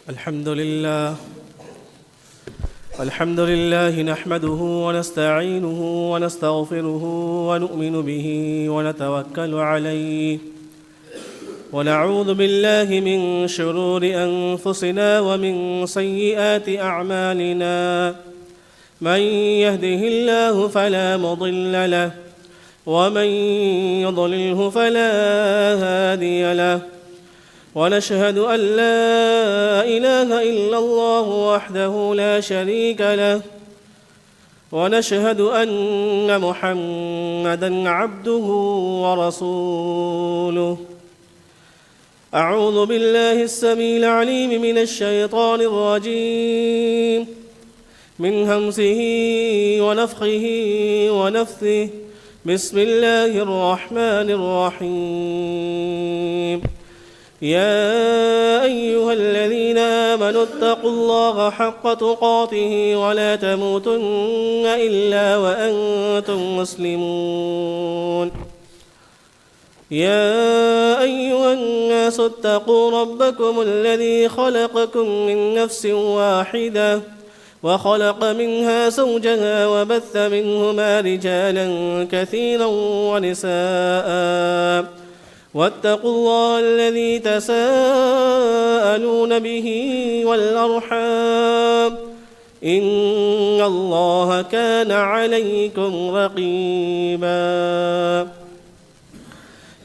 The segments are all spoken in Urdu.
الحمد لله نحمده ونستعينه ونستغفره ونؤمن به ونتوكل عليه ونعوذ بالله من شرور أنفسنا ومن سيئات أعمالنا. من يهده الله فلا مضل له ومن يضلله فلا هادي له، ونشهد أن لا إله إلا الله وحده لا شريك له، ونشهد أن محمدًا عبده ورسوله. أعوذ بالله السميع العليم من الشيطان الرجيم، من همزه ونفخه ونفثه. بسم الله الرحمن الرحيم. يا أيها الذين آمنوا اتقوا الله حق تقاته ولا تموتن إلا وأنتم مسلمون. يا أيها الناس اتقوا ربكم الذي خلقكم من نفس واحدة وخلق منها زوجها وبث منهما رجالا كثيرا ونساء، واتقوا الله الذي تساءلون به والأرحام، إن الله كان عليكم رقيبا.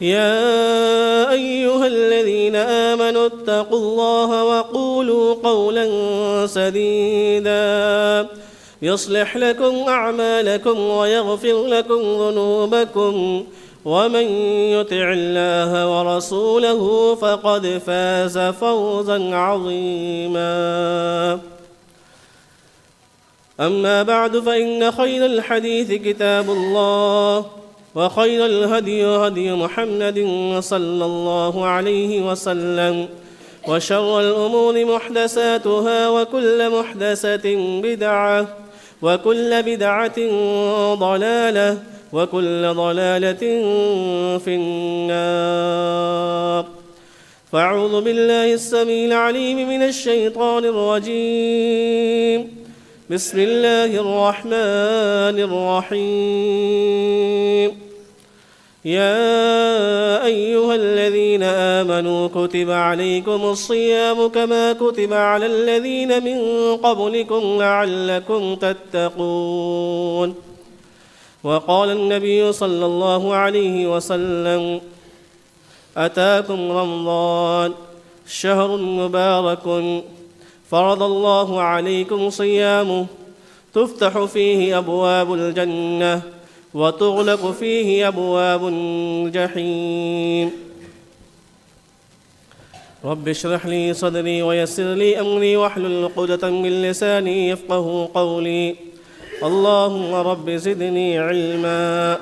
يا أيها الذين آمنوا اتقوا الله وقولوا قولا سديدا يصلح لكم أعمالكم ويغفر لكم ذنوبكم، ومن يطع الله ورسوله فقد فاز فوزا عظيما. أما بعد، فإن خير الحديث كتاب الله، وخير الهدي هدي محمد صلى الله عليه وسلم، وشر الأمور محدثاتها، وكل محدثة بدعة، وكل بدعة ضلالة، وكل ضلالة في النار. فأعوذ بالله السميع العليم من الشيطان الرجيم. بسم الله الرحمن الرحيم. يا أيها الذين آمنوا كتب عليكم الصيام كما كتب على الذين من قبلكم لعلكم تتقون. وقال النبي صلى الله عليه وسلم: أتاكم رمضان شهر مبارك فرض الله عليكم صيامه، تفتح فيه أبواب الجنة وتغلق فيه أبواب الجحيم. رب اشرح لي صدري ويسر لي أمري واحلل عقدة من لساني يفقهوا قولي. اللهم رب زدنی علما.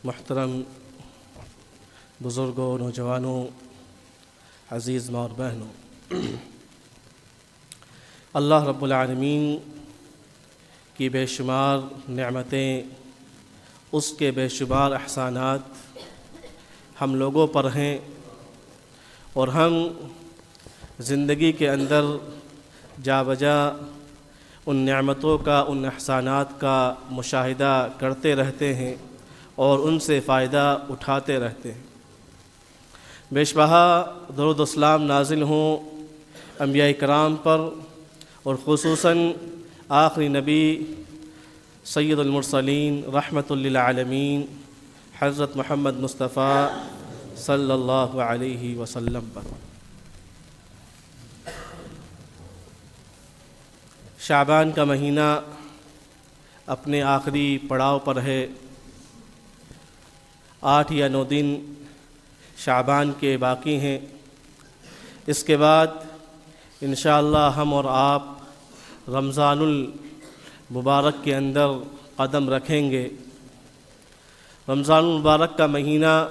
محترم بزرگوں، نوجوانوں، عزیز ماں اور بہنوں، اللہ رب العالمین کی بے شمار نعمتیں، اس کے بے شمار احسانات ہم لوگوں پر ہیں، اور ہم زندگی کے اندر جا بجا ان نعمتوں کا، ان احسانات کا مشاہدہ کرتے رہتے ہیں اور ان سے فائدہ اٹھاتے رہتے ہیں۔ بیش بہا درود و سلام نازل ہوں انبیاء کرام پر، اور خصوصاً آخری نبی سید المرسلین رحمۃ للعالمین حضرت محمد مصطفیٰ صلی اللہ علیہ وسلم پر۔ شعبان کا مہینہ اپنے آخری پڑاؤ پر ہے۔ 8 یا 9 دن شعبان کے باقی ہیں۔ اس کے بعد انشاءاللہ ہم اور آپ رمضان المبارک کے اندر قدم رکھیں گے۔ رمضان المبارک کا مہینہ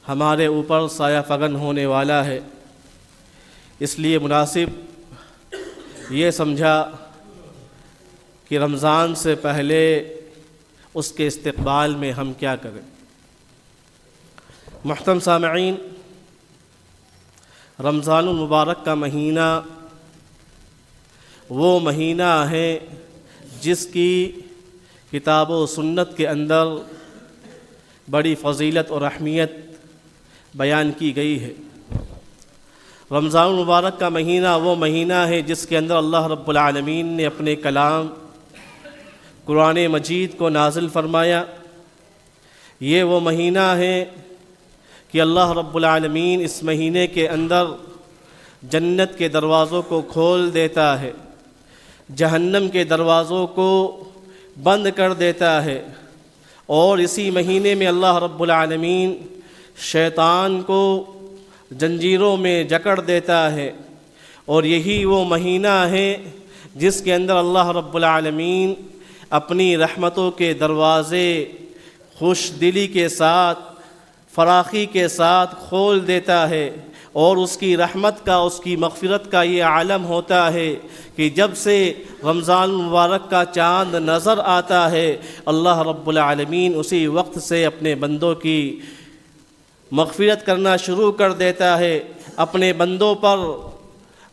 ہمارے اوپر سایہ فگن ہونے والا ہے، اس لیے مناسب یہ سمجھا کہ رمضان سے پہلے اس کے استقبال میں ہم کیا کریں۔ محترم سامعین، رمضان المبارک کا مہینہ وہ مہینہ ہے جس کی کتاب و سنت کے اندر بڑی فضیلت اور اہمیت بیان کی گئی ہے۔ رمضان المبارک کا مہینہ وہ مہینہ ہے جس کے اندر اللہ رب العالمین نے اپنے کلام قرآن مجید کو نازل فرمایا۔ یہ وہ مہینہ ہے کہ اللہ رب العالمین اس مہینے کے اندر جنت کے دروازوں کو کھول دیتا ہے، جہنم کے دروازوں کو بند کر دیتا ہے، اور اسی مہینے میں اللہ رب العالمین شیطان کو زنجیروں میں جکڑ دیتا ہے۔ اور یہی وہ مہینہ ہے جس کے اندر اللہ رب العالمین اپنی رحمتوں کے دروازے خوش دلی کے ساتھ، فراخی کے ساتھ کھول دیتا ہے، اور اس کی رحمت کا، اس کی مغفرت کا یہ عالم ہوتا ہے کہ جب سے رمضان المبارک کا چاند نظر آتا ہے، اللہ رب العالمین اسی وقت سے اپنے بندوں کی مغفرت کرنا شروع کر دیتا ہے، اپنے بندوں پر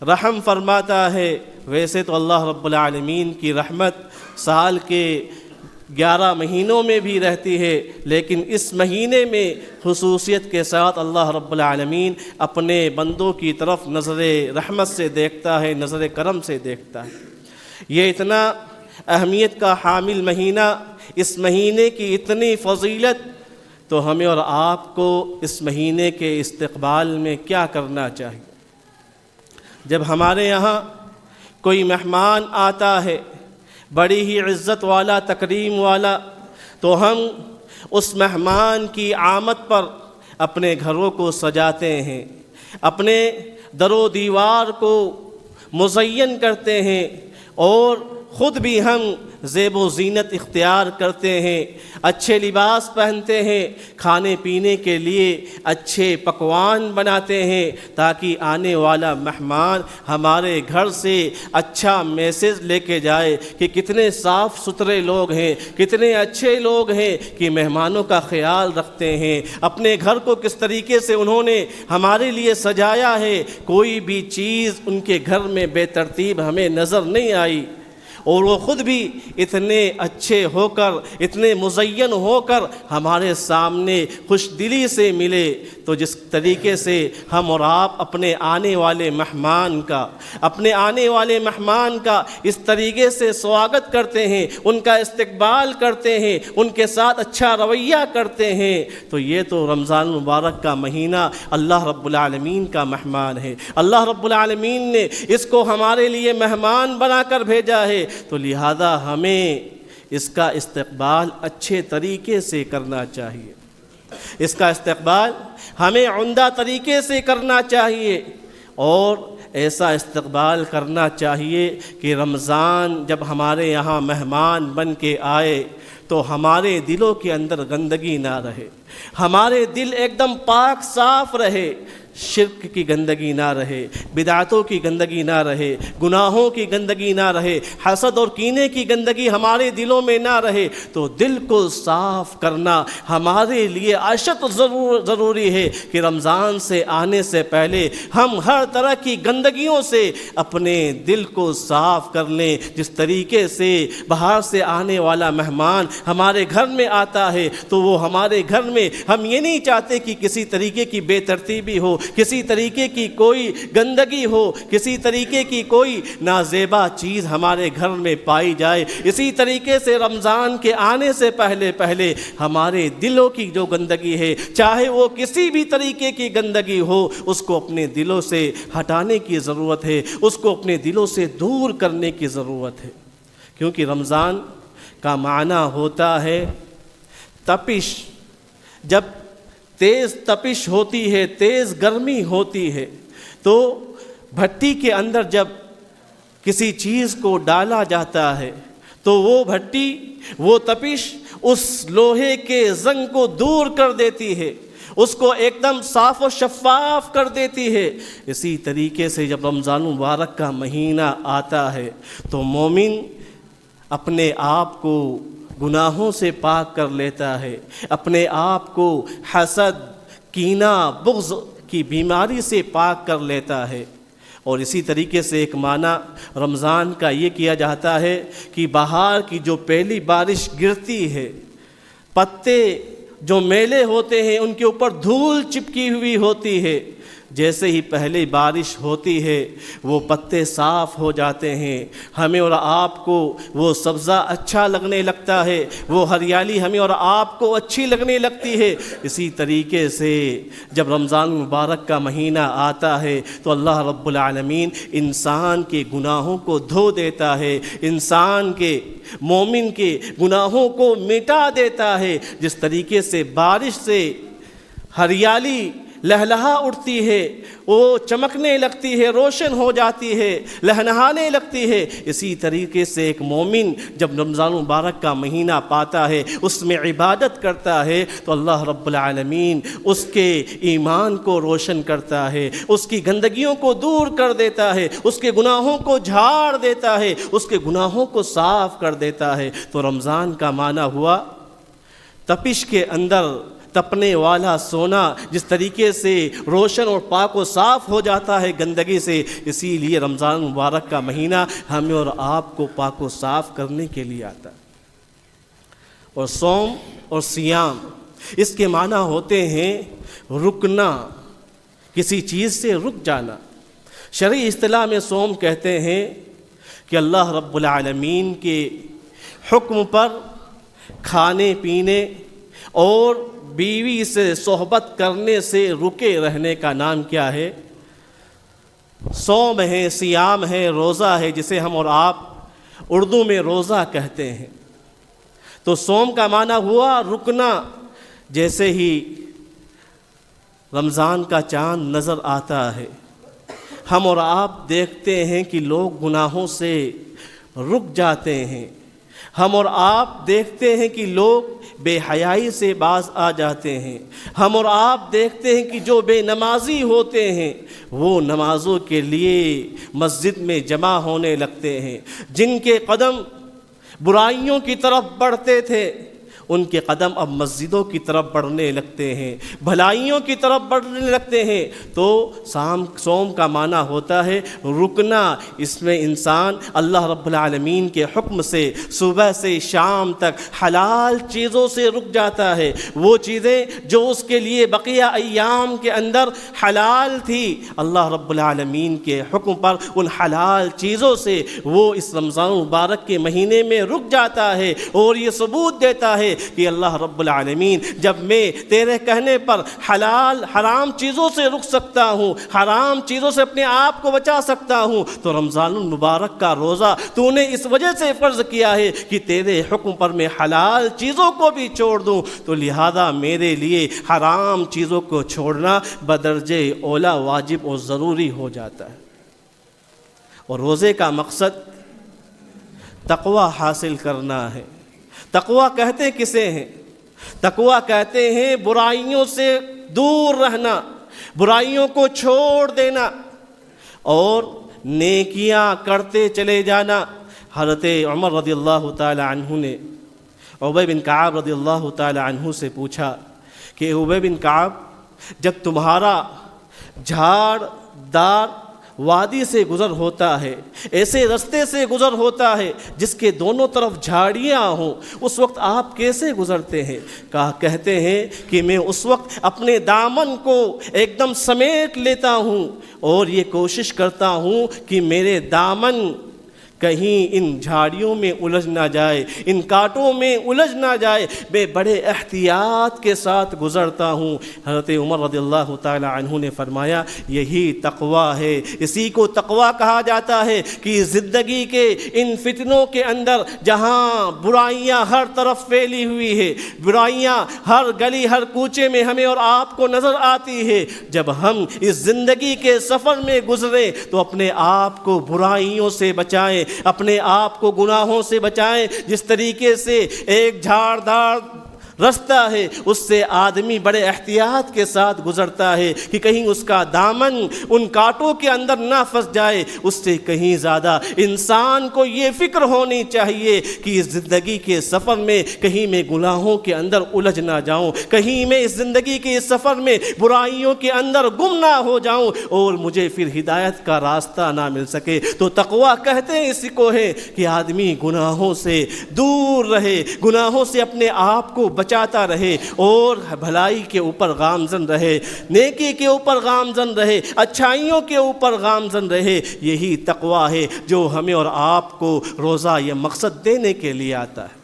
رحم فرماتا ہے۔ ویسے تو اللہ رب العالمین کی رحمت سال کے 11 مہینوں میں بھی رہتی ہے، لیکن اس مہینے میں خصوصیت کے ساتھ اللہ رب العالمین اپنے بندوں کی طرف نظر رحمت سے دیکھتا ہے، نظر کرم سے دیکھتا ہے۔ یہ اتنا اہمیت کا حامل مہینہ، اس مہینے کی اتنی فضیلت، تو ہمیں اور آپ کو اس مہینے کے استقبال میں کیا کرنا چاہیے؟ جب ہمارے یہاں کوئی مہمان آتا ہے، بڑی ہی عزت والا، تکریم والا، تو ہم اس مہمان کی آمد پر اپنے گھروں کو سجاتے ہیں، اپنے در و دیوار کو مزین کرتے ہیں، اور خود بھی ہم زیب و زینت اختیار کرتے ہیں، اچھے لباس پہنتے ہیں، کھانے پینے کے لیے اچھے پکوان بناتے ہیں، تاکہ آنے والا مہمان ہمارے گھر سے اچھا میسج لے کے جائے کہ کتنے صاف ستھرے لوگ ہیں، کتنے اچھے لوگ ہیں کہ مہمانوں کا خیال رکھتے ہیں، اپنے گھر کو کس طریقے سے انہوں نے ہمارے لیے سجایا ہے، کوئی بھی چیز ان کے گھر میں بے ترتیب ہمیں نظر نہیں آئی، اور وہ خود بھی اتنے اچھے ہو کر، اتنے مزین ہو کر ہمارے سامنے خوش دلی سے ملے۔ تو جس طریقے سے ہم اور آپ اپنے آنے والے مہمان کا اس طریقے سے سواگت کرتے ہیں، ان کا استقبال کرتے ہیں، ان کے ساتھ اچھا رویہ کرتے ہیں، تو یہ تو رمضان المبارک کا مہینہ اللہ رب العالمین کا مہمان ہے۔ اللہ رب العالمین نے اس کو ہمارے لیے مہمان بنا کر بھیجا ہے، تو لہذا ہمیں اس کا استقبال اچھے طریقے سے کرنا چاہیے، اس کا استقبال ہمیں عمدہ طریقے سے کرنا چاہیے، اور ایسا استقبال کرنا چاہیے کہ رمضان جب ہمارے یہاں مہمان بن کے آئے تو ہمارے دلوں کے اندر گندگی نہ رہے، ہمارے دل ایک دم پاک صاف رہے، شرک کی گندگی نہ رہے، بدعتوں کی گندگی نہ رہے، گناہوں کی گندگی نہ رہے، حسد اور کینے کی گندگی ہمارے دلوں میں نہ رہے۔ تو دل کو صاف کرنا ہمارے لیے اشد ضروری ہے کہ رمضان سے آنے سے پہلے ہم ہر طرح کی گندگیوں سے اپنے دل کو صاف کر لیں۔ جس طریقے سے باہر سے آنے والا مہمان ہمارے گھر میں آتا ہے، تو وہ ہمارے گھر میں ہم یہ نہیں چاہتے کہ کسی طریقے کی بے ترتیبی ہو، کسی طریقے کی کوئی گندگی ہو، کسی طریقے کی کوئی نازیبا چیز ہمارے گھر میں پائی جائے۔ اسی طریقے سے رمضان کے آنے سے پہلے ہمارے دلوں کی جو گندگی ہے، چاہے وہ کسی بھی طریقے کی گندگی ہو، اس کو اپنے دلوں سے ہٹانے کی ضرورت ہے، اس کو اپنے دلوں سے دور کرنے کی ضرورت ہے، کیونکہ رمضان کا معنی ہوتا ہے تپش۔ جب تیز تپش ہوتی ہے، تیز گرمی ہوتی ہے، تو بھٹی کے اندر جب کسی چیز کو ڈالا جاتا ہے تو وہ بھٹی، وہ تپش اس لوہے کے زنگ کو دور کر دیتی ہے، اس کو ایک دم صاف و شفاف کر دیتی ہے۔ اسی طریقے سے جب رمضان مبارک کا مہینہ آتا ہے تو مومن اپنے آپ کو گناہوں سے پاک کر لیتا ہے، اپنے آپ کو حسد، کینہ بغض کی بیماری سے پاک کر لیتا ہے۔ اور اسی طریقے سے ایک معنی رمضان کا یہ کیا جاتا ہے کہ بہار کی جو پہلی بارش گرتی ہے، پتے جو میلے ہوتے ہیں ان کے اوپر دھول چپکی ہوئی ہوتی ہے، جیسے ہی پہلی بارش ہوتی ہے وہ پتے صاف ہو جاتے ہیں، ہمیں اور آپ کو وہ سبزہ اچھا لگنے لگتا ہے، وہ ہریالی ہمیں اور آپ کو اچھی لگنے لگتی ہے۔ اسی طریقے سے جب رمضان مبارک کا مہینہ آتا ہے تو اللہ رب العالمین انسان کے گناہوں کو دھو دیتا ہے، انسان کے مومن کے گناہوں کو مٹا دیتا ہے۔ جس طریقے سے بارش سے ہریالی لہلہا اٹھتی ہے، وہ چمکنے لگتی ہے، روشن ہو جاتی ہے، لہلہانے لگتی ہے، اسی طریقے سے ایک مومن جب رمضان مبارک کا مہینہ پاتا ہے، اس میں عبادت کرتا ہے تو اللہ رب العالمین اس کے ایمان کو روشن کرتا ہے، اس کی گندگیوں کو دور کر دیتا ہے، اس کے گناہوں کو جھاڑ دیتا ہے، اس کے گناہوں کو صاف کر دیتا ہے۔ تو رمضان کا معنی ہوا تپش کے اندر تپنے والا سونا، جس طریقے سے روشن اور پاک و صاف ہو جاتا ہے گندگی سے، اسی لیے رمضان مبارک کا مہینہ ہمیں اور آپ کو پاک و صاف کرنے کے لیے آتا ہے۔ اور صوم اور سیام اس کے معنی ہوتے ہیں رکنا، کسی چیز سے رک جانا۔ شرعی اصطلاح میں صوم کہتے ہیں کہ اللہ رب العالمین کے حکم پر کھانے پینے اور بیوی سے صحبت کرنے سے رکے رہنے کا نام کیا ہے؟ صوم ہے، سیام ہے، روزہ ہے، جسے ہم اور آپ اردو میں روزہ کہتے ہیں۔ تو صوم کا معنی ہوا رکنا۔ جیسے ہی رمضان کا چاند نظر آتا ہے، ہم اور آپ دیکھتے ہیں کہ لوگ گناہوں سے رک جاتے ہیں، ہم اور آپ دیکھتے ہیں کہ لوگ بے حیائی سے باز آ جاتے ہیں، ہم اور آپ دیکھتے ہیں کہ جو بے نمازی ہوتے ہیں وہ نمازوں کے لیے مسجد میں جمع ہونے لگتے ہیں، جن کے قدم برائیوں کی طرف بڑھتے تھے ان کے قدم اب مسجدوں کی طرف بڑھنے لگتے ہیں، بھلائیوں کی طرف بڑھنے لگتے ہیں۔ تو صوم کا معنی ہوتا ہے رکنا۔ اس میں انسان اللہ رب العالمین کے حکم سے صبح سے شام تک حلال چیزوں سے رک جاتا ہے، وہ چیزیں جو اس کے لیے بقیہ ایام کے اندر حلال تھی، اللہ رب العالمین کے حکم پر ان حلال چیزوں سے وہ اس رمضان مبارک کے مہینے میں رک جاتا ہے، اور یہ ثبوت دیتا ہے کہ اللہ رب العالمین جب میں تیرے کہنے پر حلال حرام چیزوں سے رک سکتا ہوں، حرام چیزوں سے اپنے آپ کو بچا سکتا ہوں، تو رمضان المبارک کا روزہ تو نے اس وجہ سے فرض کیا ہے کہ تیرے حکم پر میں حلال چیزوں کو بھی چھوڑ دوں، تو لہذا میرے لیے حرام چیزوں کو چھوڑنا بدرجہ اولا واجب اور ضروری ہو جاتا ہے۔ اور روزے کا مقصد تقوی حاصل کرنا ہے۔ تقوی کہتے کسے ہیں؟ تقوی کہتے ہیں برائیوں سے دور رہنا، برائیوں کو چھوڑ دینا اور نیکیاں کرتے چلے جانا۔ حضرت عمر رضی اللہ تعالی عنہ نے ابی بن کعب رضی اللہ تعالی عنہ سے پوچھا کہ ابی بن کعب، جب تمہارا جھاڑ دار وادی سے گزر ہوتا ہے، ایسے رستے سے گزر ہوتا ہے جس کے دونوں طرف جھاڑیاں ہوں، اس وقت آپ کیسے گزرتے ہیں؟ کہتے ہیں کہ میں اس وقت اپنے دامن کو ایک دم سمیٹ لیتا ہوں اور یہ کوشش کرتا ہوں کہ میرے دامن کہیں ان جھاڑیوں میں الجھ نہ جائے، ان کانٹوں میں الجھ نہ جائے، میں بڑے احتیاط کے ساتھ گزرتا ہوں۔ حضرت عمر رضی اللہ تعالی عنہ نے فرمایا یہی تقوی ہے، اسی کو تقوی کہا جاتا ہے کہ زندگی کے ان فتنوں کے اندر جہاں برائیاں ہر طرف پھیلی ہوئی ہے، برائیاں ہر گلی ہر کوچے میں ہمیں اور آپ کو نظر آتی ہے، جب ہم اس زندگی کے سفر میں گزریں تو اپنے آپ کو برائیوں سے بچائیں، اپنے آپ کو گناہوں سے بچائیں۔ جس طریقے سے ایک جھاڑدار رستہ ہے اس سے آدمی بڑے احتیاط کے ساتھ گزرتا ہے کہ کہیں اس کا دامن ان کانٹوں کے اندر نہ پھنس جائے۔ اس سے کہیں زیادہ انسان کو یہ فکر ہونی چاہیے کہ اس زندگی کے سفر میں کہیں میں گناہوں کے اندر الجھ نہ جاؤں، کہیں میں اس زندگی کے اس سفر میں برائیوں کے اندر گم نہ ہو جاؤں اور مجھے پھر ہدایت کا راستہ نہ مل سکے۔ تو تقویٰ کہتے ہیں اسی کو ہے کہ آدمی گناہوں سے دور رہے، گناہوں سے اپنے آپ کو بچاتا رہے اور بھلائی کے اوپر گامزن رہے، نیکی کے اوپر گامزن رہے، اچھائیوں کے اوپر گامزن رہے۔ یہی تقویٰ ہے جو ہمیں اور آپ کو روزہ یہ مقصد دینے کے لیے آتا ہے۔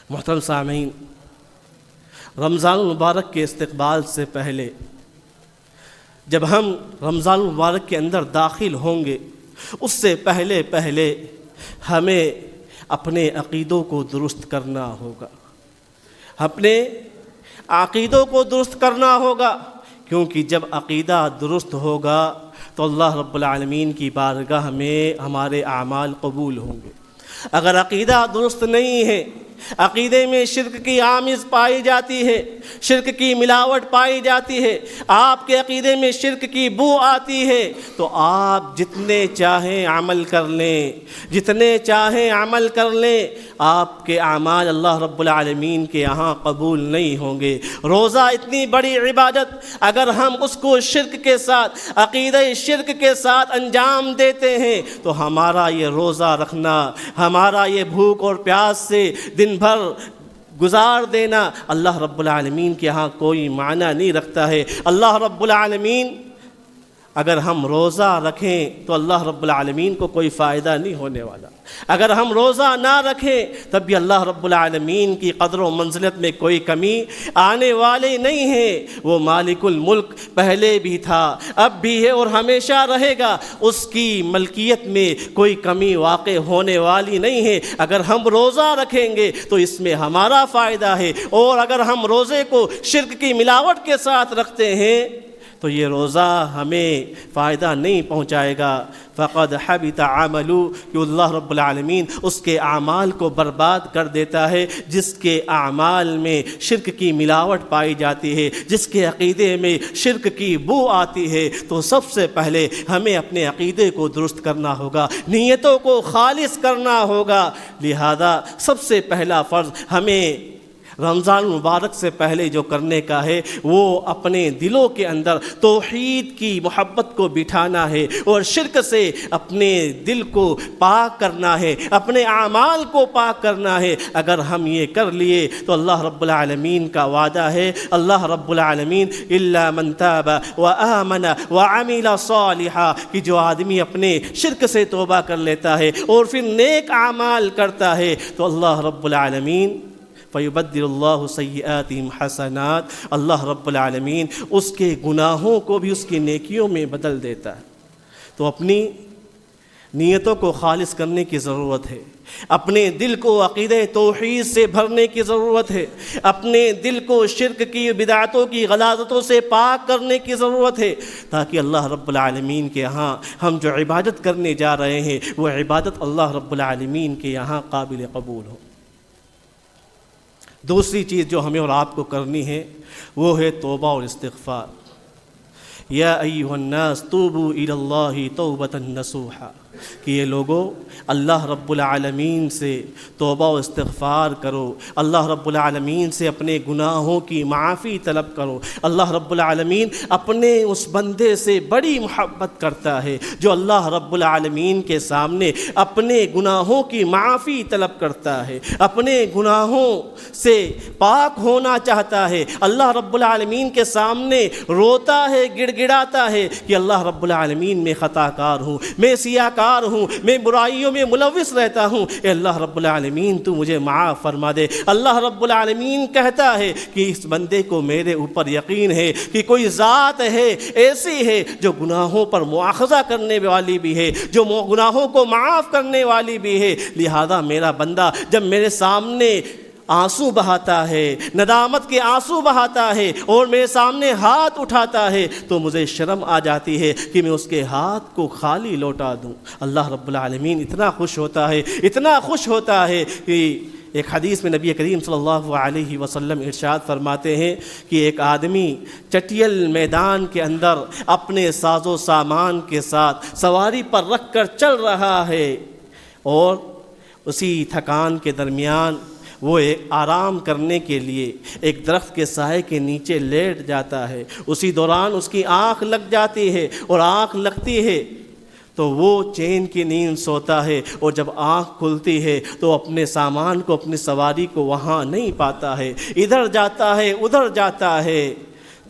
محترم سامعین، رمضان المبارک کے استقبال سے پہلے جب ہم رمضان المبارک کے اندر داخل ہوں گے، اس سے پہلے ہمیں اپنے عقیدوں کو درست کرنا ہوگا، اپنے عقیدوں کو درست کرنا ہوگا، کیونکہ جب عقیدہ درست ہوگا تو اللہ رب العالمین کی بارگاہ میں ہمارے اعمال قبول ہوں گے۔ اگر عقیدہ درست نہیں ہے، عقیدے میں شرک کی آمیز پائی جاتی ہے، شرک کی ملاوٹ پائی جاتی ہے، آپ کے عقیدے میں شرک کی بو آتی ہے، تو آپ جتنے چاہیں عمل کر لیں، جتنے چاہیں عمل کر لیں، آپ کے اعمال اللہ رب العالمین کے یہاں قبول نہیں ہوں گے۔ روزہ اتنی بڑی عبادت اگر ہم اس کو شرک کے ساتھ، عقیدہ شرک کے ساتھ انجام دیتے ہیں تو ہمارا یہ روزہ رکھنا، ہمارا یہ بھوک اور پیاس سے دن بھر گزار دینا اللہ رب العالمین کے ہاں کوئی معنی نہیں رکھتا ہے۔ اللہ رب العالمین اگر ہم روزہ رکھیں تو اللہ رب العالمین کو کوئی فائدہ نہیں ہونے والا، اگر ہم روزہ نہ رکھیں تب بھی اللہ رب العالمین کی قدر و منزلت میں کوئی کمی آنے والے نہیں ہے۔ وہ مالک الملک پہلے بھی تھا، اب بھی ہے اور ہمیشہ رہے گا، اس کی ملکیت میں کوئی کمی واقع ہونے والی نہیں ہے۔ اگر ہم روزہ رکھیں گے تو اس میں ہمارا فائدہ ہے، اور اگر ہم روزے کو شرک کی ملاوٹ کے ساتھ رکھتے ہیں تو یہ روزہ ہمیں فائدہ نہیں پہنچائے گا۔ فقد حبط عملو، کہ اللہ رب العالمین اس کے اعمال کو برباد کر دیتا ہے جس کے اعمال میں شرک کی ملاوٹ پائی جاتی ہے، جس کے عقیدے میں شرک کی بو آتی ہے۔ تو سب سے پہلے ہمیں اپنے عقیدے کو درست کرنا ہوگا، نیتوں کو خالص کرنا ہوگا۔ لہذا سب سے پہلا فرض ہمیں رمضان المبارک سے پہلے جو کرنے کا ہے وہ اپنے دلوں کے اندر توحید کی محبت کو بٹھانا ہے اور شرک سے اپنے دل کو پاک کرنا ہے، اپنے اعمال کو پاک کرنا ہے۔ اگر ہم یہ کر لیے تو اللہ رب العالمین کا وعدہ ہے، اللہ رب العالمین الا من تاب وآمن وعمل صالحا، کہ جو آدمی اپنے شرک سے توبہ کر لیتا ہے اور پھر نیک اعمال کرتا ہے تو اللہ رب العالمین فَيُبَدِّلُ اللَّهُ سَيِّئَاتِهِمْ حَسَنَات، اللہ رب العالمین اس کے گناہوں کو بھی اس کی نیکیوں میں بدل دیتا ہے۔ تو اپنی نیتوں کو خالص کرنے کی ضرورت ہے، اپنے دل کو عقیدہ توحید سے بھرنے کی ضرورت ہے، اپنے دل کو شرک کی بدعتوں کی غلاظتوں سے پاک کرنے کی ضرورت ہے، تاکہ اللہ رب العالمین کے یہاں ہم جو عبادت کرنے جا رہے ہیں وہ عبادت اللہ رب العالمین کے یہاں قابل قبول ہو۔ دوسری چیز جو ہمیں اور آپ کو کرنی ہے وہ ہے توبہ اور استغفار۔ یا ایھا الناس توبوا الی اللہ توبۃ نصوحا، کہ یہ لوگوں اللہ رب العالمین سے توبہ و استغفار کرو، اللہ رب العالمین سے اپنے گناہوں کی معافی طلب کرو۔ اللہ رب العالمین اپنے اس بندے سے بڑی محبت کرتا ہے جو اللہ رب العالمین کے سامنے اپنے گناہوں کی معافی طلب کرتا ہے، اپنے گناہوں سے پاک ہونا چاہتا ہے، اللہ رب العالمین کے سامنے روتا ہے، گڑ گڑاتا ہے کہ اللہ رب العالمین میں خطا کار ہوں، میں سیاہ کار ہوں، میں برائیوں میں ملوث رہتا ہوں، اے اللہ رب العالمین تو مجھے معاف فرما دے۔ اللہ رب العالمین کہتا ہے کہ اس بندے کو میرے اوپر یقین ہے کہ کوئی ذات ہے، ایسی ہے جو گناہوں پر مواخذہ کرنے والی بھی ہے، جو گناہوں کو معاف کرنے والی بھی ہے، لہذا میرا بندہ جب میرے سامنے آنسو بہاتا ہے، ندامت کے آنسو بہاتا ہے اور میرے سامنے ہاتھ اٹھاتا ہے تو مجھے شرم آ جاتی ہے کہ میں اس کے ہاتھ کو خالی لوٹا دوں۔ اللہ رب العالمین اتنا خوش ہوتا ہے، اتنا خوش ہوتا ہے کہ ایک حدیث میں نبی کریم صلی اللہ علیہ وسلم ارشاد فرماتے ہیں کہ ایک آدمی چٹیل میدان کے اندر اپنے ساز و سامان کے ساتھ سواری پر رکھ کر چل رہا ہے، اور اسی تھکان کے درمیان وہ ایک آرام کرنے کے لیے ایک درخت کے سائے کے نیچے لیٹ جاتا ہے۔ اسی دوران اس کی آنکھ لگ جاتی ہے، اور آنکھ لگتی ہے تو وہ چین کی نیند سوتا ہے، اور جب آنکھ کھلتی ہے تو اپنے سامان کو، اپنی سواری کو وہاں نہیں پاتا ہے، ادھر جاتا ہے ادھر جاتا ہے،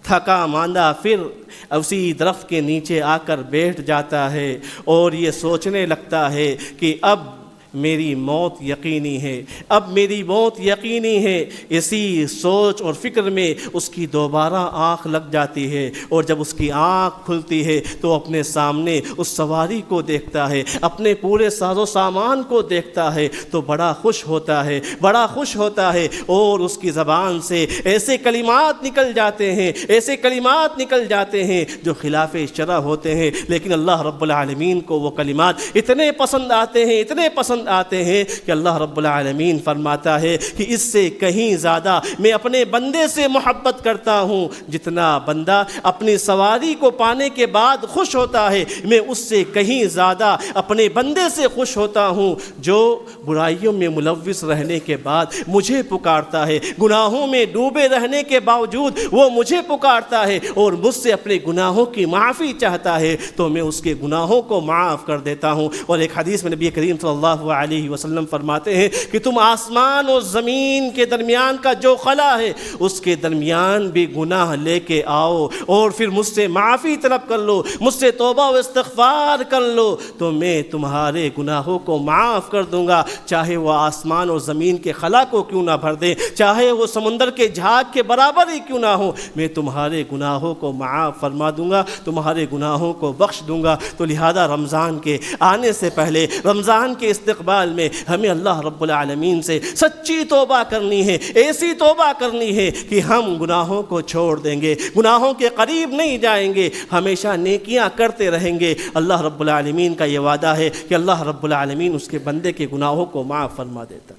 تھکا ماندہ پھر اسی درخت کے نیچے آ کر بیٹھ جاتا ہے، اور یہ سوچنے لگتا ہے کہ اب میری موت یقینی ہے، اب میری موت یقینی ہے۔ اسی سوچ اور فکر میں اس کی دوبارہ آنکھ لگ جاتی ہے، اور جب اس کی آنکھ کھلتی ہے تو اپنے سامنے اس سواری کو دیکھتا ہے، اپنے پورے ساز و سامان کو دیکھتا ہے تو بڑا خوش ہوتا ہے، بڑا خوش ہوتا ہے، اور اس کی زبان سے ایسے کلمات نکل جاتے ہیں، ایسے کلمات نکل جاتے ہیں جو خلاف شرع ہوتے ہیں، لیکن اللہ رب العالمین کو وہ کلمات اتنے پسند آتے ہیں، اتنے پسند آتے ہیں کہ اللہ رب العالمین فرماتا ہے کہ اس سے کہیں زیادہ میں اپنے بندے سے محبت کرتا ہوں، جتنا بندہ اپنی سواری کو پانے کے بعد خوش ہوتا ہے، میں اس سے کہیں زیادہ اپنے بندے سے خوش ہوتا ہوں جو برائیوں میں ملوث رہنے کے بعد مجھے پکارتا ہے، گناہوں میں ڈوبے رہنے کے باوجود وہ مجھے پکارتا ہے اور مجھ سے اپنے گناہوں کی معافی چاہتا ہے، تو میں اس کے گناہوں کو معاف کر دیتا ہوں۔ اور ایک حدیث میں نبی کریم صلی اللہ علیہ وسلم فرماتے ہیں کہ تم آسمان اور زمین کے درمیان کا جو خلا ہے اس کے درمیان بھی گناہ لے کے آؤ، اور پھر مجھ سے معافی طلب کر لو، مجھ سے توبہ و استغفار کر لو، تو میں تمہارے گناہوں کو معاف کر دوں گا، چاہے وہ آسمان اور زمین کے خلا کو کیوں نہ بھر دیں، چاہے وہ سمندر کے جھاگ کے برابر ہی کیوں نہ ہو، میں تمہارے گناہوں کو معاف فرما دوں گا، تمہارے گناہوں کو بخش دوں گا۔ تو لہذا رمضان کے آنے سے پہلے، رمضان کے استقبال میں ہمیں اللہ رب العالمین سے سچی توبہ کرنی ہے، ایسی توبہ کرنی ہے کہ ہم گناہوں کو چھوڑ دیں گے، گناہوں کے قریب نہیں جائیں گے، ہمیشہ نیکیاں کرتے رہیں گے۔ اللہ رب العالمین کا یہ وعدہ ہے کہ اللہ رب العالمین اس کے بندے کے گناہوں کو معاف فرما دیتا۔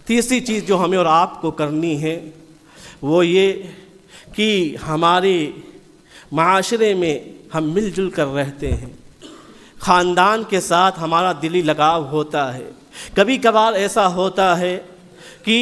تیسری چیز جو ہمیں اور آپ کو کرنی ہے وہ یہ کہ ہمارے معاشرے میں ہم مل جل کر رہتے ہیں، خاندان کے ساتھ ہمارا دلی لگاؤ ہوتا ہے۔ کبھی کبھار ایسا ہوتا ہے کہ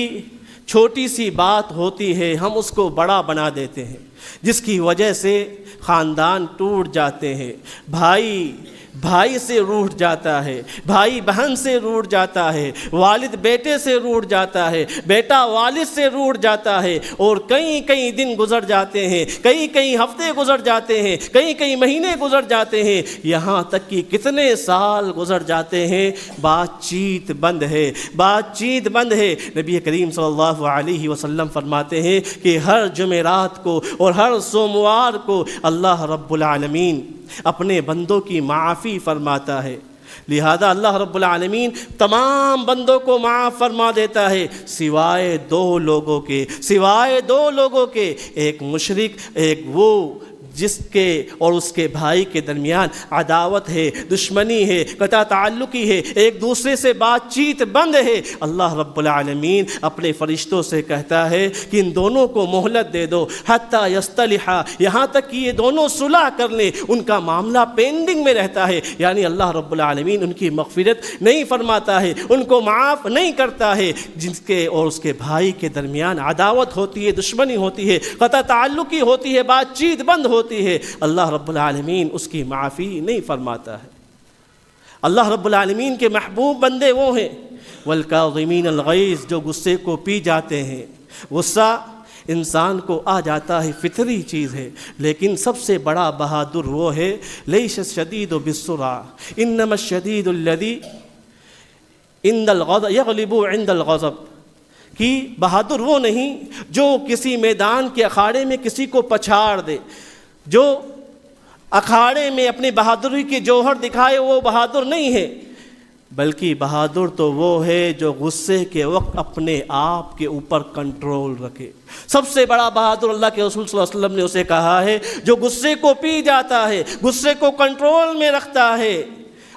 چھوٹی سی بات ہوتی ہے، ہم اس کو بڑا بنا دیتے ہیں، جس کی وجہ سے خاندان ٹوٹ جاتے ہیں، بھائی سے روٹھ جاتا ہے، بھائی بہن سے روٹھ جاتا ہے، والد بیٹے سے روٹھ جاتا ہے، بیٹا والد سے روٹھ جاتا ہے، اور کئی دن گزر جاتے ہیں، کئی ہفتے گزر جاتے ہیں، کئی مہینے گزر جاتے ہیں، یہاں تک کہ کتنے سال گزر جاتے ہیں، بات چیت بند ہے، بات چیت بند ہے۔ نبی کریم صلی اللہ علیہ وسلم فرماتے ہیں کہ ہر جمعرات کو اور ہر سوموار کو اللہ رب العالمین اپنے بندوں کی معافی فرماتا ہے، لہذا اللہ رب العالمین تمام بندوں کو معاف فرما دیتا ہے سوائے دو لوگوں کے، ایک مشرک، ایک وہ جس کے اور اس کے بھائی کے درمیان عداوت ہے، دشمنی ہے، قطع تعلقی ہے، ایک دوسرے سے بات چیت بند ہے۔ اللہ رب العالمین اپنے فرشتوں سے کہتا ہے کہ ان دونوں کو مہلت دے دو حتی یصطلحا، یہاں تک کہ یہ دونوں صلح کر لیں، ان کا معاملہ پینڈنگ میں رہتا ہے، یعنی اللہ رب العالمین ان کی مغفرت نہیں فرماتا ہے، ان کو معاف نہیں کرتا ہے، جن کے اور اس کے بھائی کے درمیان عداوت ہوتی ہے، دشمنی ہوتی ہے، قطع تعلقی ہوتی ہے، بات چیت بند ہوتی ہے، اللہ رب العالمین اس کی معافی نہیں فرماتا ہے۔ اللہ رب العالمین کے محبوب بندے وہ ہیں والکاظمین الغیظ، جو غصے کو پی جاتے ہیں۔ غصہ انسان کو آ جاتا ہے، فطری چیز ہے، لیکن سب سے بڑا بہادر وہ ہے لیس الشدید بالسرعہ انما الشدید الذی یغلب عند الغضب، کہ بہادر وہ نہیں جو کسی میدان کے اکھاڑے میں کسی کو پچھاڑ دے، جو اکھاڑے میں اپنی بہادری کی جوہر دکھائے، وہ بہادر نہیں ہے، بلکہ بہادر تو وہ ہے جو غصے کے وقت اپنے آپ کے اوپر کنٹرول رکھے۔ سب سے بڑا بہادر اللہ کے رسول صلی اللہ علیہ وسلم نے اسے کہا ہے جو غصے کو پی جاتا ہے، غصے کو کنٹرول میں رکھتا ہے،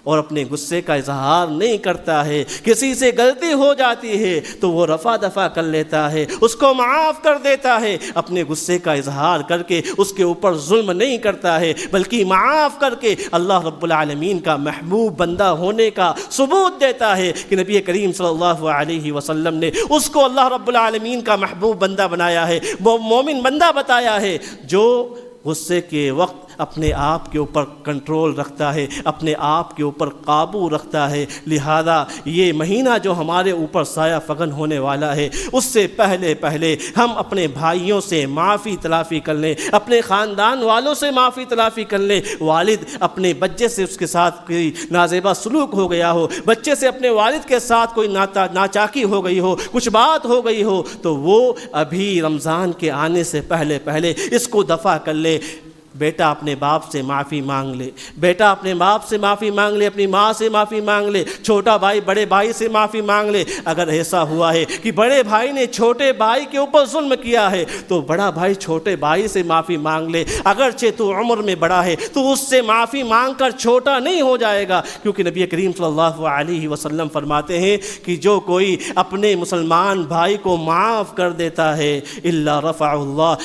اور اپنے غصے کا اظہار نہیں کرتا ہے، کسی سے غلطی ہو جاتی ہے تو وہ رفع دفع کر لیتا ہے، اس کو معاف کر دیتا ہے، اپنے غصے کا اظہار کر کے اس کے اوپر ظلم نہیں کرتا ہے، بلکہ معاف کر کے اللہ رب العالمین کا محبوب بندہ ہونے کا ثبوت دیتا ہے کہ نبی کریم صلی اللہ علیہ وسلم نے اس کو اللہ رب العالمین کا محبوب بندہ بنایا ہے، وہ مومن بندہ بتایا ہے جو غصے کے وقت اپنے آپ کے اوپر کنٹرول رکھتا ہے، اپنے آپ کے اوپر قابو رکھتا ہے۔ لہذا یہ مہینہ جو ہمارے اوپر سایہ فگن ہونے والا ہے، اس سے پہلے ہم اپنے بھائیوں سے معافی تلافی کر لیں، اپنے خاندان والوں سے معافی تلافی کر لیں۔ والد اپنے بچے سے اس کے ساتھ کوئی نازیبہ سلوک ہو گیا ہو، بچے سے اپنے والد کے ساتھ کوئی ناچاکی ہو گئی ہو، کچھ بات ہو گئی ہو، تو وہ ابھی رمضان کے آنے سے پہلے اس کو دفع کر لے۔ بیٹا اپنے باپ سے معافی مانگ لے، بیٹا اپنے باپ سے معافی مانگ لے، اپنی ماں سے معافی مانگ لے، چھوٹا بھائی بڑے بھائی سے معافی مانگ لے۔ اگر ایسا ہوا ہے کہ بڑے بھائی نے چھوٹے بھائی کے اوپر ظلم کیا ہے تو بڑا بھائی چھوٹے بھائی سے معافی مانگ لے، اگرچہ تو عمر میں بڑا ہے تو اس سے معافی مانگ کر چھوٹا نہیں ہو جائے گا، کیونکہ نبی کریم صلی اللہ علیہ وسلم فرماتے ہیں کہ جو کوئی اپنے مسلمان بھائی کو معاف کر دیتا ہے الا رفع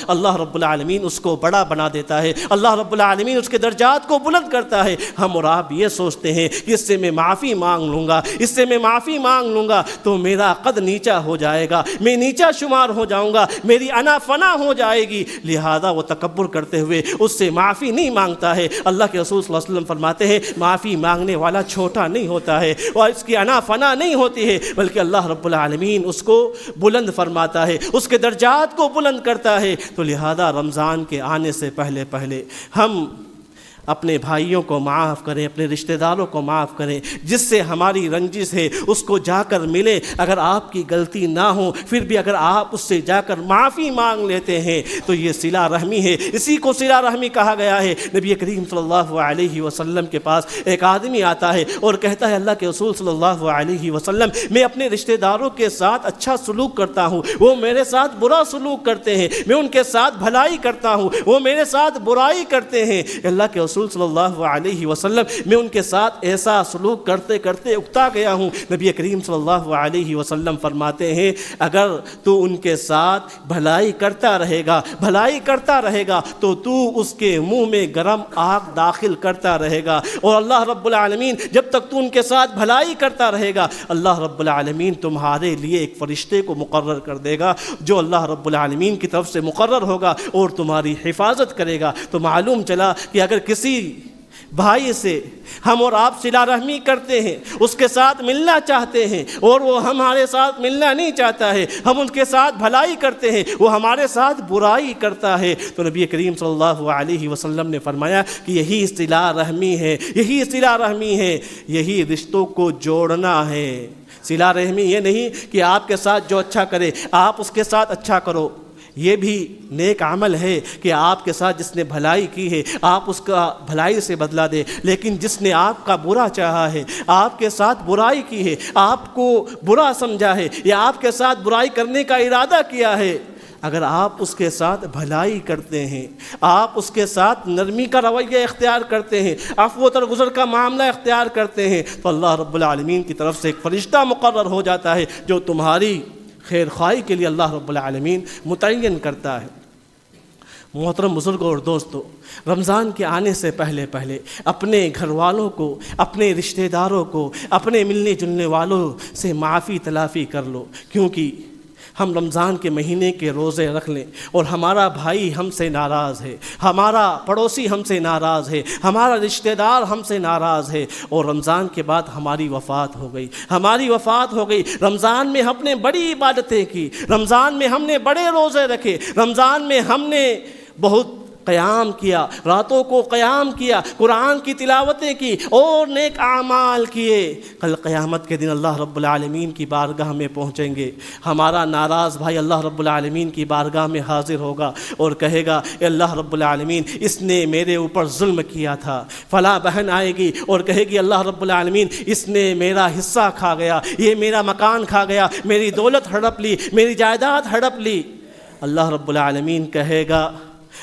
اللہ رب العالمین اس کو بڑا بنا دیتا ہے، اللہ رب العالمین اس کے درجات کو بلند کرتا ہے۔ ہم اور آپ یہ سوچتے ہیں کہ اس سے میں معافی مانگ لوں گا، اس سے میں معافی مانگ لوں گا تو میرا قد نیچا ہو جائے گا، میں نیچا شمار ہو جاؤں گا، میری انا فنا ہو جائے گی، لہذا وہ تکبر کرتے ہوئے اس سے معافی نہیں مانگتا ہے۔ اللہ کے رسول صلی اللہ علیہ وسلم فرماتے ہیں معافی مانگنے والا چھوٹا نہیں ہوتا ہے اور اس کی انا فنا نہیں ہوتی ہے، بلکہ اللہ رب العالمین اس کو بلند فرماتا ہے، اس کے درجات کو بلند کرتا ہے۔ تو لہذا رمضان کے آنے سے پہلے ہم اپنے بھائیوں کو معاف کریں، اپنے رشتہ داروں کو معاف کریں، جس سے ہماری رنجش ہے اس کو جا کر ملیں۔ اگر آپ کی غلطی نہ ہو پھر بھی اگر آپ اس سے جا کر معافی مانگ لیتے ہیں تو یہ صلہ رحمی ہے، اسی کو صلہ رحمی کہا گیا ہے۔ نبی کریم صلی اللہ علیہ وسلم کے پاس ایک آدمی آتا ہے اور کہتا ہے اللہ کے رسول صلی اللہ علیہ وسلم میں اپنے رشتہ داروں کے ساتھ اچھا سلوک کرتا ہوں، وہ میرے ساتھ برا سلوک کرتے ہیں، میں ان کے ساتھ بھلائی کرتا ہوں، وہ میرے ساتھ برائی کرتے ہیں۔ اللہ کے رسول صلی اللہ علیہ وسلم میں ان کے ساتھ ایسا سلوک کرتے کرتے اکتا گیا ہوں۔ نبی کریم صلی اللہ علیہ وسلم فرماتے ہیں اگر تو ان کے ساتھ بھلائی کرتا رہے گا تو اس کے منہ میں گرم آگ داخل کرتا رہے گا، اور اللہ رب العالمین جب تک تو ان کے ساتھ بھلائی کرتا رہے گا اللہ رب العالمین تمہارے لیے ایک فرشتے کو مقرر کر دے گا جو اللہ رب العالمین کی طرف سے مقرر ہوگا اور تمہاری حفاظت کرے گا۔ تو معلوم چلا کہ اگر کسی بھائی سے ہم اور آپ صلہ رحمی کرتے ہیں، اس کے ساتھ ملنا چاہتے ہیں اور وہ ہمارے ساتھ ملنا نہیں چاہتا ہے، ہم ان کے ساتھ بھلائی کرتے ہیں، وہ ہمارے ساتھ برائی کرتا ہے، تو نبی کریم صلی اللہ علیہ وسلم نے فرمایا کہ یہی صلہ رحمی ہے، یہی رشتوں کو جوڑنا ہے۔ صلہ رحمی یہ نہیں کہ آپ کے ساتھ جو اچھا کرے آپ اس کے ساتھ اچھا کرو، یہ بھی نیک عمل ہے کہ آپ کے ساتھ جس نے بھلائی کی ہے آپ اس کا بھلائی سے بدلہ دیں، لیکن جس نے آپ کا برا چاہا ہے، آپ کے ساتھ برائی کی ہے، آپ کو برا سمجھا ہے یا آپ کے ساتھ برائی کرنے کا ارادہ کیا ہے، اگر آپ اس کے ساتھ بھلائی کرتے ہیں، آپ اس کے ساتھ نرمی کا رویہ اختیار کرتے ہیں، عفو و درگزر کا معاملہ اختیار کرتے ہیں، تو اللہ رب العالمین کی طرف سے ایک فرشتہ مقرر ہو جاتا ہے جو تمہاری خیر خواہی کے لیے اللہ رب العالمین متعین کرتا ہے۔ محترم بزرگوں اور دوستو، رمضان کے آنے سے پہلے اپنے گھر والوں کو، اپنے رشتہ داروں کو، اپنے ملنے جلنے والوں سے معافی تلافی کر لو، کیونکہ ہم رمضان کے مہینے کے روزے رکھ لیں اور ہمارا بھائی ہم سے ناراض ہے، ہمارا پڑوسی ہم سے ناراض ہے، ہمارا رشتہ دار ہم سے ناراض ہے، اور رمضان کے بعد ہماری وفات ہو گئی۔ رمضان میں ہم نے بڑی عبادتیں کی، رمضان میں ہم نے بڑے روزے رکھے، رمضان میں ہم نے بہت قیام کیا، راتوں کو قیام کیا، قرآن کی تلاوتیں کی اور نیک اعمال کیے۔ کل قیامت کے دن اللہ رب العالمین کی بارگاہ میں پہنچیں گے، ہمارا ناراض بھائی اللہ رب العالمین کی بارگاہ میں حاضر ہوگا اور کہے گا اے اللہ رب العالمین اس نے میرے اوپر ظلم کیا تھا۔ فلاں بہن آئے گی اور کہے گی اللہ رب العالمین اس نے میرا حصہ کھا گیا، یہ میرا مکان کھا گیا، میری دولت ہڑپ لی، میری جائیداد ہڑپ لی۔ اللہ رب العالمین کہے گا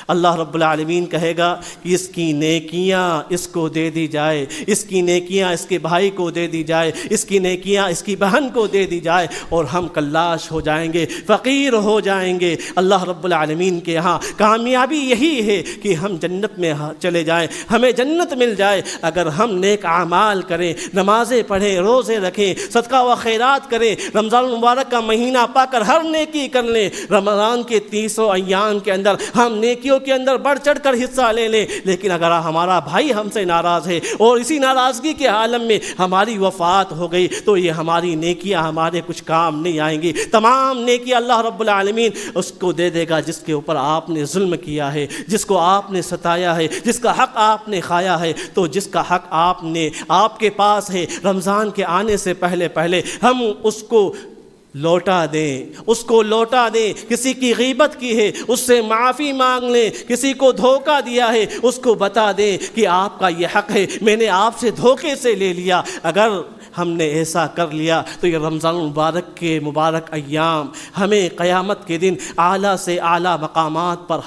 اللہ رب العالمین کہے گا کہ اس کی نیکیاں اس کو دے دی جائے، اس کی نیکیاں اس کے بھائی کو دے دی جائے، اس کی نیکیاں اس کی بہن کو دے دی جائے، اور ہم کلاش ہو جائیں گے، فقیر ہو جائیں گے۔ اللہ رب العالمین کے ہاں کامیابی یہی ہے کہ ہم جنت میں چلے جائیں، ہمیں جنت مل جائے اگر ہم نیک اعمال کریں، نمازیں پڑھیں، روزے رکھیں، صدقہ و خیرات کریں، رمضان المبارک کا مہینہ پا کر ہر نیکی کر لیں۔ رمضان کے 30 ایام کے اندر ہم نیکیوں کے اندر بڑھ چڑھ کر حصہ لے لیں، لیکن اگر ہمارا بھائی ہم سے ناراض ہے اور اسی ناراضگی کے عالم میں ہماری وفات ہو گئی تو یہ ہماری نیکیاں ہمارے کچھ کام نہیں آئیں گی۔ تمام نیکی اللہ رب العالمین اس کو دے دے گا جس کے اوپر آپ نے ظلم کیا ہے، جس کو آپ نے ستایا ہے، جس کا حق آپ نے کھایا ہے۔ تو جس کا حق آپ کے پاس ہے، رمضان کے آنے سے پہلے ہم اس کو لوٹا دیں، اس کو لوٹا دیں۔ کسی کی غیبت کی ہے اس سے معافی مانگ لیں، کسی کو دھوکہ دیا ہے اس کو بتا دیں کہ آپ کا یہ حق ہے، میں نے آپ سے دھوکے سے لے لیا۔ اگر ہم نے ایسا کر لیا تو یہ رمضان المبارک کے مبارک ایام ہمیں قیامت کے دن اعلیٰ سے اعلیٰ مقامات پر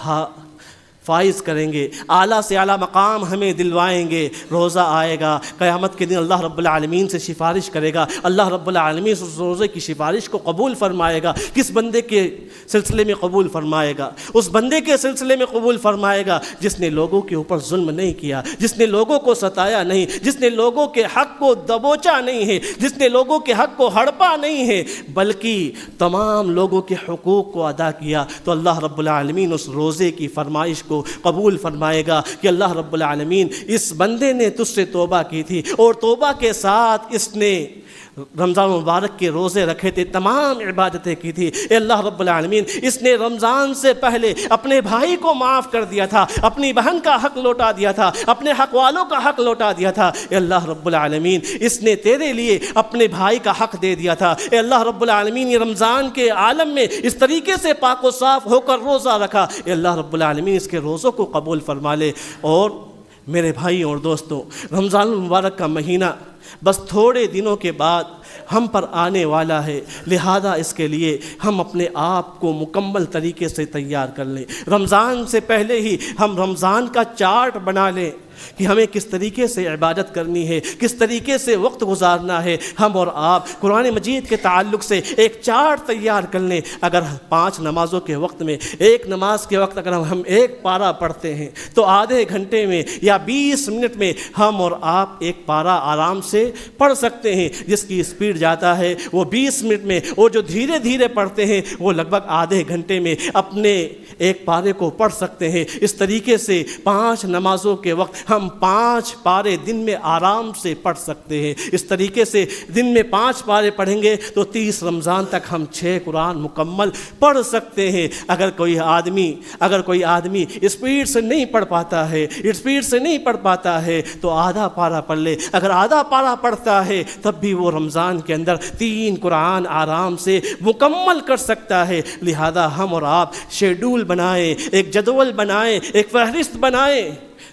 فائز کریں گے، اعلیٰ سے اعلیٰ مقام ہمیں دلوائیں گے۔ روزہ آئے گا، قیامت کے دن اللہ رب العالمین سے سفارش کرے گا، اللہ رب العالمین اس روزے کی سفارش کو قبول فرمائے گا۔ کس بندے کے سلسلے میں قبول فرمائے گا؟ اس بندے کے سلسلے میں قبول فرمائے گا جس نے لوگوں کے اوپر ظلم نہیں کیا، جس نے لوگوں کو ستایا نہیں، جس نے لوگوں کے حق کو دبوچا نہیں ہے، جس نے لوگوں کے حق کو ہڑپا نہیں ہے، بلکہ تمام لوگوں کے حقوق کو ادا کیا۔ تو اللہ رب العالمین اس روزے کی فرمائش کو قبول فرمائے گا کہ اللہ رب العالمین اس بندے نے تجھ سے توبہ کی تھی اور توبہ کے ساتھ اس نے رمضان مبارک کے روزے رکھے تھے، تمام عبادتیں کی تھی۔ اے اللہ رب العالمین اس نے رمضان سے پہلے اپنے بھائی کو معاف کر دیا تھا، اپنی بہن کا حق لوٹا دیا تھا، اپنے حق والوں کا حق لوٹا دیا تھا۔ اے اللہ رب العالمین اس نے تیرے لیے اپنے بھائی کا حق دے دیا تھا۔ اے اللہ رب العالمین یہ رمضان کے عالم میں اس طریقے سے پاک و صاف ہو کر روزہ رکھا، اے اللہ رب العالمین اس کے روزوں کو قبول فرما لے۔ اور میرے بھائی اور دوستوں، رمضان المبارک کا مہینہ بس تھوڑے دنوں کے بعد ہم پر آنے والا ہے، لہذا اس کے لیے ہم اپنے آپ کو مکمل طریقے سے تیار کر لیں۔ رمضان سے پہلے ہی ہم رمضان کا چارٹ بنا لیں کہ ہمیں کس طریقے سے عبادت کرنی ہے، کس طریقے سے وقت گزارنا ہے۔ ہم اور آپ قرآن مجید کے تعلق سے ایک چارٹ تیار کر لیں۔ اگر 5 نمازوں کے وقت میں ایک نماز کے وقت اگر ہم ایک پارہ پڑھتے ہیں تو آدھے گھنٹے میں یا 20 منٹ میں ہم اور آپ ایک پارہ آرام سے پڑھ سکتے ہیں۔ جس کی اسپیڈ جاتا ہے وہ 20 منٹ میں، اور جو دھیرے دھیرے پڑھتے ہیں وہ لگ بھگ آدھے گھنٹے میں اپنے ایک پارے کو پڑھ سکتے ہیں۔ اس طریقے سے 5 نمازوں کے وقت ہم 5 پارے دن میں آرام سے پڑھ سکتے ہیں۔ اس طریقے سے دن میں 5 پارے پڑھیں گے تو 30 رمضان تک ہم 6 قرآن مکمل پڑھ سکتے ہیں۔ اگر کوئی آدمی اسپیڈ سے نہیں پڑھ پاتا ہے تو آدھا پارہ پڑھ لے۔ اگر آدھا پارہ پڑھتا ہے تب بھی وہ رمضان کے اندر 3 قرآن آرام سے مکمل کر سکتا ہے۔ لہذا ہم اور آپ شیڈول بنائیں، ایک جدول بنائیں، ایک فہرست بنائیں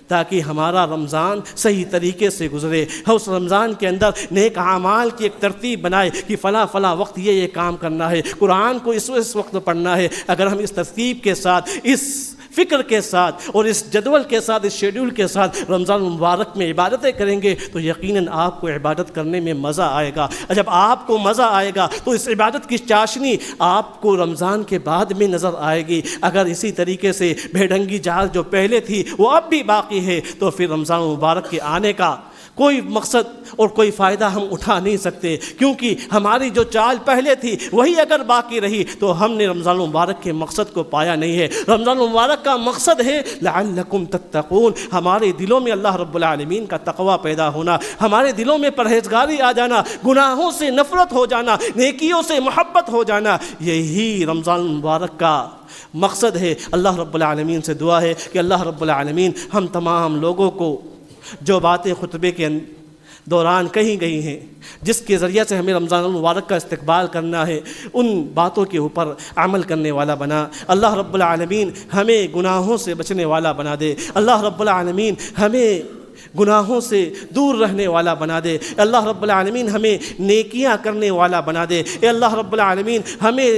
تاکہ ہمارا رمضان صحیح طریقے سے گزرے۔ ہم اس رمضان کے اندر نیک اعمال کی ایک ترتیب بنائے کہ فلاں وقت یہ کام کرنا ہے، قرآن کو اس وقت پڑھنا ہے۔ اگر ہم اس ترتیب کے ساتھ، اس فکر کے ساتھ اور اس جدول کے ساتھ، اس شیڈول کے ساتھ رمضان المبارک میں عبادتیں کریں گے تو یقیناً آپ کو عبادت کرنے میں مزہ آئے گا۔ جب آپ کو مزہ آئے گا تو اس عبادت کی چاشنی آپ کو رمضان کے بعد میں نظر آئے گی۔ اگر اسی طریقے سے بھیڑنگی جال جو پہلے تھی وہ اب بھی باقی ہے تو پھر رمضان المبارک کے آنے کا کوئی مقصد اور کوئی فائدہ ہم اٹھا نہیں سکتے، کیونکہ ہماری جو چال پہلے تھی وہی اگر باقی رہی تو ہم نے رمضان المبارک کے مقصد کو پایا نہیں ہے۔ رمضان المبارک کا مقصد ہے لعلکم تتقون، ہمارے دلوں میں اللہ رب العالمین کا تقوی پیدا ہونا، ہمارے دلوں میں پرہیزگاری آ جانا، گناہوں سے نفرت ہو جانا، نیکیوں سے محبت ہو جانا، یہی رمضان المبارک کا مقصد ہے۔ اللہ رب العالمین سے دعا ہے کہ اللہ رب العالمین ہم تمام لوگوں کو جو باتیں خطبے کے دوران کہی گئی ہیں، جس کے ذریعے سے ہمیں رمضان المبارک کا استقبال کرنا ہے، ان باتوں کے اوپر عمل کرنے والا بنا۔ اللہ رب العالمین ہمیں گناہوں سے بچنے والا بنا دے۔ اللہ رب العالمین ہمیں گناہوں سے دور رہنے والا بنا دے۔ اے اللہ رب العالمین ہمیں نیکیاں کرنے والا بنا دے۔ اے اللہ رب العالمین ہمیں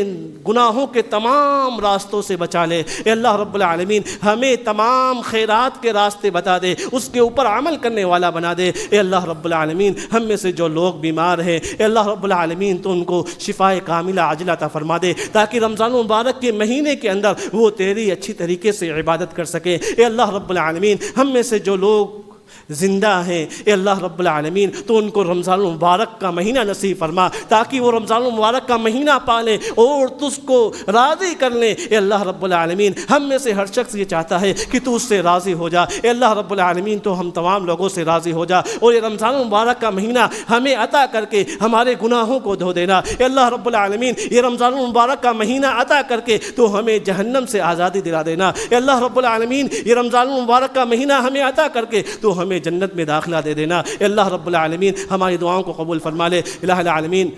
گناہوں کے تمام راستوں سے بچا لے۔ اے اللہ رب العالمین ہمیں تمام خیرات کے راستے بتا دے، اس کے اوپر عمل کرنے والا بنا دے۔ اے اللہ رب العالمین ہم میں سے جو لوگ بیمار ہیں، اے اللہ رب العالمین تو ان کو شفائے کاملہ عاجلہ عطا فرما دے، تاکہ رمضان مبارک کے مہینے کے اندر وہ تیری اچھی طریقے سے عبادت کر سکیں۔ اے اللہ رب العالمین ہم میں سے جو لوگ زندہ ہیں، اے اللہ رب العالمین تو ان کو رمضان المبارک کا مہینہ نصیب فرما، تاکہ وہ رمضان المبارک کا مہینہ پالیں اور تجھ کو راضی کر لیں۔ اے اللہ رب العالمین ہم میں سے ہر شخص یہ چاہتا ہے کہ تو اس سے راضی ہو جا۔ اے اللہ رب العالمین تو ہم تمام لوگوں سے راضی ہو جا، اور یہ رمضان المبارک کا مہینہ ہمیں عطا کر کے ہمارے گناہوں کو دھو دینا۔ اے اللہ رب العالمین یہ رمضان المبارک کا مہینہ عطا کر کے تو ہمیں جہنم سے آزادی دلا دینا۔ اے اللہ رب العالمین یہ رمضان المبارک کا مہینہ ہمیں عطا کر کے تو ہمیں جنت میں داخلہ دے دینا۔ اے اللہ رب العالمین ہماری دعاؤں کو قبول فرما لے۔ الہ العالمین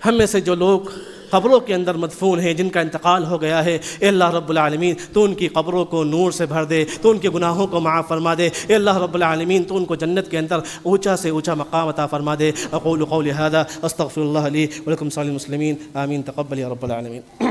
ہم میں سے جو لوگ قبروں کے اندر مدفون ہیں، جن کا انتقال ہو گیا ہے، اے اللہ رب العالمین تو ان کی قبروں کو نور سے بھر دے، تو ان کے گناہوں کو معاف فرما دے۔ اے اللہ رب العالمین تو ان کو جنت کے اندر اونچا سے اونچا مقام عطا فرما دے۔ اقول قولی ھذا استغفر اللہ لی ولکم سائر المسلمین، آمین۔ تقبل یا رب العالمین۔